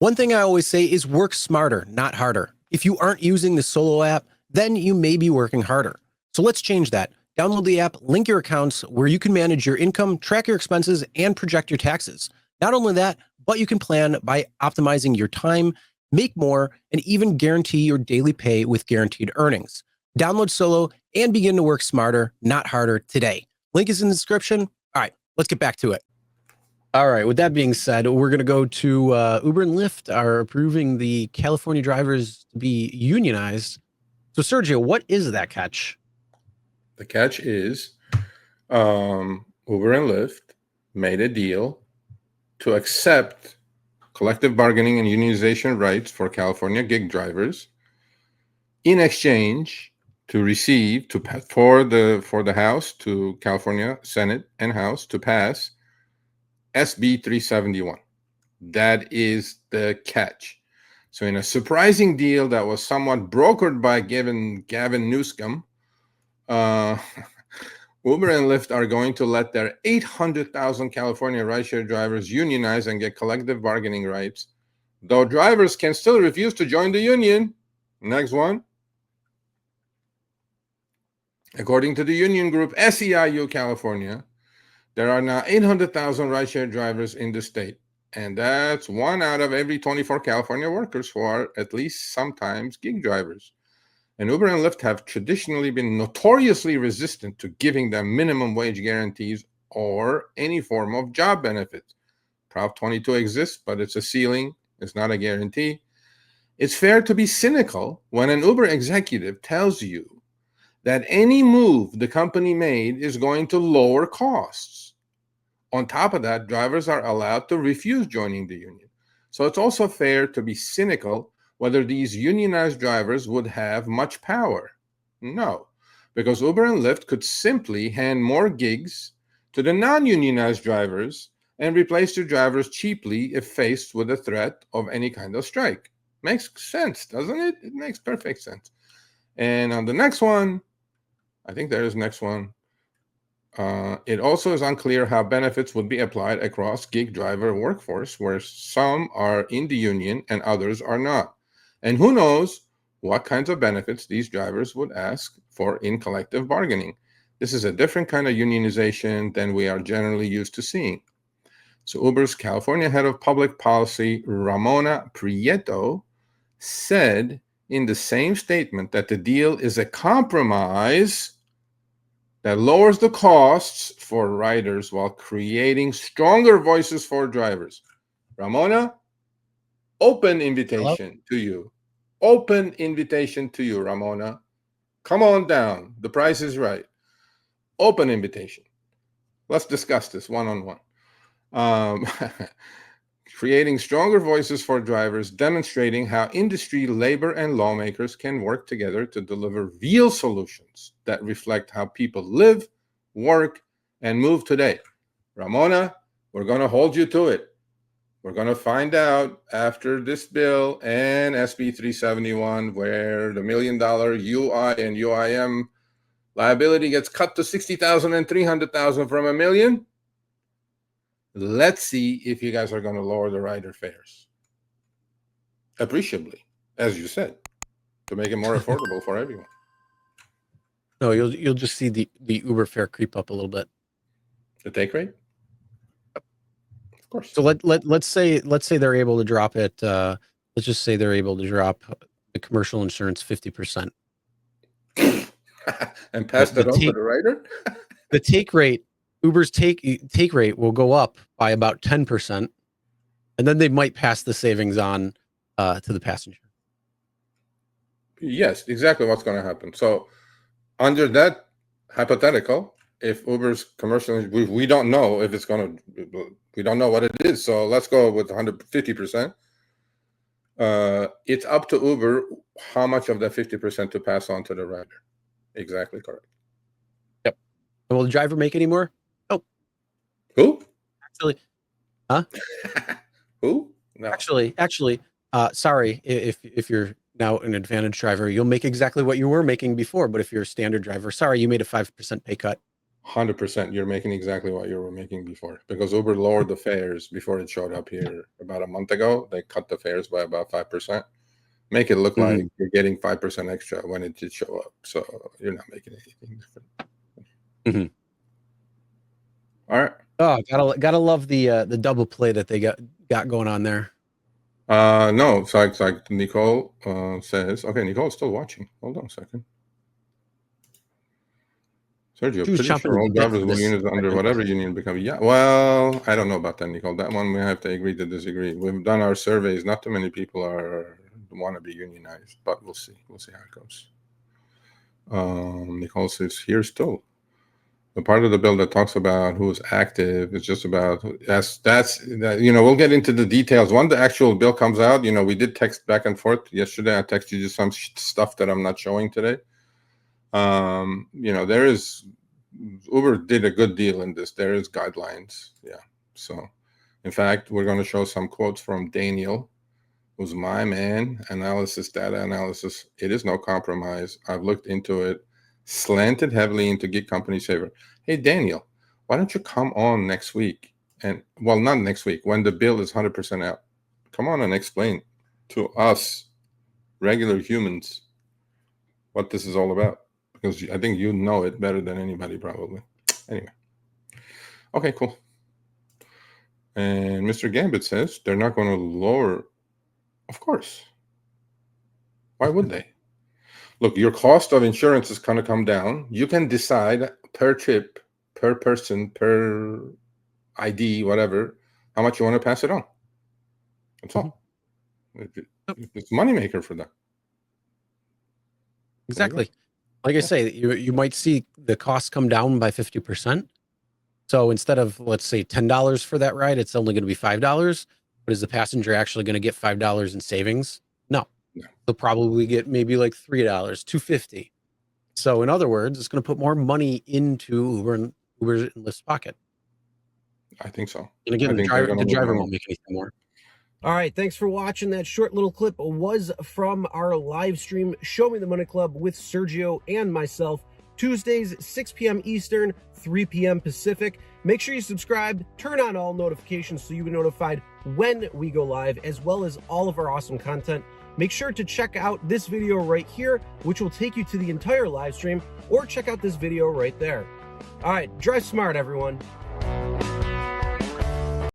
One thing I always say is work smarter, not harder. If you aren't using the Solo app, then you may be working harder. So let's change that. Download the app, link your accounts where you can manage your income, track your expenses, and project your taxes. Not only that, but you can plan by optimizing your time, make more, and even guarantee your daily pay with guaranteed earnings. Download Solo and begin to work smarter, not harder today. Link is in the description. All right, let's get back to it. All right. With that being said, we're going to go to Uber and Lyft are approving the California drivers to be unionized. So, Sergio, what is that catch? The catch is Uber and Lyft made a deal to accept collective bargaining and unionization rights for California gig drivers in exchange to receive for the House, to California Senate and House, to pass SB 371. That is the catch. So in a surprising deal that was somewhat brokered by Gavin Newsom, Uber and Lyft are going to let their 800,000 California rideshare drivers unionize and get collective bargaining rights, though drivers can still refuse to join the union. Next one. According to the union group SEIU California, there are now 800,000 rideshare drivers in the state, and that's 1 out of every 24 California workers who are at least sometimes gig drivers. And Uber and Lyft have traditionally been notoriously resistant to giving them minimum wage guarantees or any form of job benefits. Prop 22 exists, but it's a ceiling. It's not a guarantee. It's fair to be cynical when an Uber executive tells you that any move the company made is going to lower costs. On top of that, drivers are allowed to refuse joining the union. So it's also fair to be cynical whether these unionized drivers would have much power. No, because Uber and Lyft could simply hand more gigs to the non-unionized drivers and replace their drivers cheaply if faced with a threat of any kind of strike. Makes sense, doesn't it? It makes perfect sense. And on the next one, I think there is next one. It also is unclear how benefits would be applied across gig driver workforce, where some are in the union and others are not. And who knows what kinds of benefits these drivers would ask for in collective bargaining. This is a different kind of unionization than we are generally used to seeing. So Uber's California head of public policy, Ramona Prieto, said in the same statement that the deal is a compromise that lowers the costs for riders while creating stronger voices for drivers. Ramona, open invitation to you. Open invitation to you, Ramona. Come on down. The price is right. Open invitation. Let's discuss this one-on-one. Creating stronger voices for drivers, demonstrating how industry, labor, and lawmakers can work together to deliver real solutions that reflect how people live, work, and move today. Ramona, we're going to hold you to it. We're going to find out after this bill and SB 371 where the $1 million UI and UIM liability gets cut to $60,000 and $300,000 from $1 million. Let's see if you guys are going to lower the rider fares appreciably, as you said, to make it more affordable for everyone. No, you'll just see the Uber fare creep up a little bit. The take rate, of course. So let's say they're able to drop it. Let's just say they're able to drop the commercial insurance 50%, and pass that on to the rider. The take rate. Uber's take rate will go up by about 10%, and then they might pass the savings on to the passenger. Yes, exactly what's going to happen. So under that hypothetical, if Uber's commercial, we don't know if it's going to, we don't know what it is. So let's go with 150%. It's up to Uber how much of that 50% to pass on to the rider. Exactly correct. Yep. Will the driver make any more? Who? Actually, huh? Who? No. Actually, sorry, if you're now an advantage driver, you'll make exactly what you were making before. But if you're a standard driver, sorry, you made a 5% pay cut. 100%. You're making exactly what you were making before, because Uber lowered the fares before it showed up here about a month ago. They cut the fares by about 5%. Make it look like you're getting 5% extra when it did show up. So you're not making anything different. All right. Oh, gotta love the double play that they got going on there. No, it's like Nicole says. Okay, Nicole's still watching. Hold on a second. Sergio, pretty sure all drivers will unionize under whatever union become. Yeah, well, I don't know about that, Nicole. That one we have to agree to disagree. We've done our surveys. Not too many people want to be unionized, but we'll see. We'll see how it goes. Nicole says here still. The part of the bill that talks about who's active is just about that's we'll get into the details when the actual bill comes out. We did text back and forth yesterday. I texted you some stuff that I'm not showing today. There is Uber did a good deal in this. There is guidelines. Yeah. So in fact, we're going to show some quotes from Daniel, who's my man. Data analysis. It is no compromise. I've looked into it, slanted heavily into gig company favor. Hey, Daniel, why don't you come on next week? Not next week, when the bill is 100% out. Come on and explain to us, regular humans, what this is all about. Because I think you know it better than anybody, probably. Anyway. Okay, cool. And Mr. Gambit says they're not going to lower. Of course. Why would they? Look, your cost of insurance is going to come down. You can decide per trip, per person, per ID, whatever, how much you want to pass it on. That's all. It's moneymaker for them. Exactly. Like I say, you might see the cost come down by 50%. So instead of, let's say, $10 for that ride, it's only going to be $5. But is the passenger actually going to get $5 in savings? No. They'll probably get maybe like $3, $2.50. So in other words, it's going to put more money into Uber and Lyft's pocket. I think so. And again, the driver won't make anything more. All right, thanks for watching. That short little clip was from our live stream, Show Me the Money Club with Sergio and myself, Tuesdays, 6 p.m. Eastern, 3 p.m. Pacific. Make sure you subscribe, turn on all notifications so you'll be notified when we go live, as well as all of our awesome content. Make sure to check out this video right here, which will take you to the entire live stream, or check out this video right there. All right, drive smart, everyone.